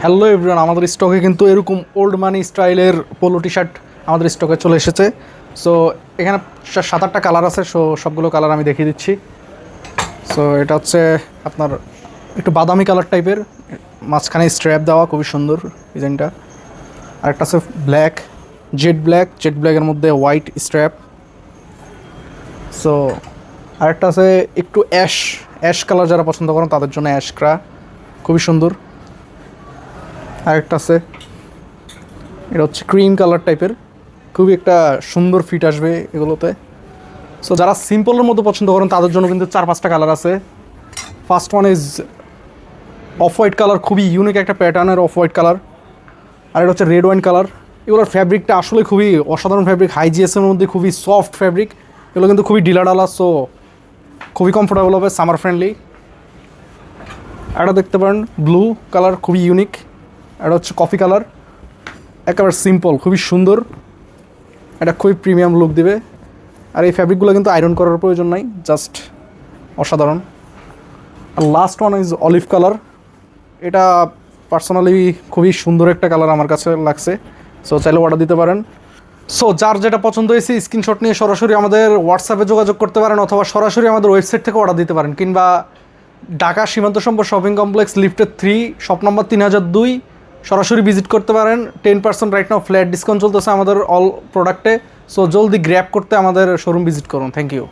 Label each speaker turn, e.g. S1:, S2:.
S1: Hello everyone, আমাদের স্টকে কিন্তু এরকম ওল্ড মানি স্টাইলের পোলো টি শার্ট আমাদের স্টকে চলে এসেছে। সো এখানে 7-8টা কালার আছে। সবগুলো কালার আমি দেখিয়ে দিচ্ছি। সো এটা হচ্ছে আপনার একটু বাদামি কালার টাইপের, মাঝখানে স্ট্র্যাপ দেওয়া, খুবই সুন্দর ডিজাইনটা। আরেকটা আছে ব্ল্যাক, জেড ব্ল্যাকের মধ্যে হোয়াইট স্ট্র্যাপ। সো আরেকটা আছে একটু অ্যাশ কালার, যারা পছন্দ করেন তাদের জন্য অ্যাশক্রা, খুবই সুন্দর। আরেকটা আছে, এটা হচ্ছে ক্রিম কালার টাইপের, খুবই একটা সুন্দর ফিট আসবে এগুলোতে। সো যারা সিম্পলের মধ্যে পছন্দ করেন তাদের জন্য কিন্তু 4-5টা কালার আছে। First one is off white colour, খুবই ইউনিক একটা প্যাটার্নের অফ হোয়াইট কালার। আর এটা হচ্ছে রেড ওয়াইন কালার। এগুলোর ফ্যাব্রিকটা আসলে খুবই অসাধারণ ফ্যাব্রিক, হাই জিএসের মধ্যে খুবই সফট ফ্যাব্রিক। এগুলো কিন্তু খুবই ডিলাডালা, সো খুবই কমফোর্টেবল হবে, সামার ফ্রেন্ডলি। এটা দেখতে পারেন ব্লু কালার, খুবই ইউনিক। এটা হচ্ছে কফি কালার, একেবারে সিম্পল, খুবই সুন্দর। এটা খুবই প্রিমিয়াম লুক দিবে। আর এই ফ্যাব্রিকগুলো কিন্তু আয়রন করার প্রয়োজন নাই, জাস্ট অসাধারণ। আর last one is olive colour. এটা পার্সোনালি খুবই সুন্দর একটা কালার আমার কাছে লাগছে। সো চাইলে অর্ডার দিতে পারেন। সো যার যেটা পছন্দ হয়েছে স্ক্রিনশট নিয়ে সরাসরি আমাদের হোয়াটসঅ্যাপে যোগাযোগ করতে পারেন, অথবা সরাসরি আমাদের ওয়েবসাইট থেকে অর্ডার দিতে পারেন, কিংবা ঢাকা সীমান্ত সম্পর্ক শপিং কমপ্লেক্স লিফটের 3 শপ নম্বর 3002 সরাসরি ভিজিট করতে পারেন। 10% রাইট নাও ফ্ল্যাট ডিসকাউন্ট চলতেছে আমাদের অল প্রোডাক্টে। সো জলদি গ্র্যাব করতে আমাদের শোরুম ভিজিট করুন। Thank you.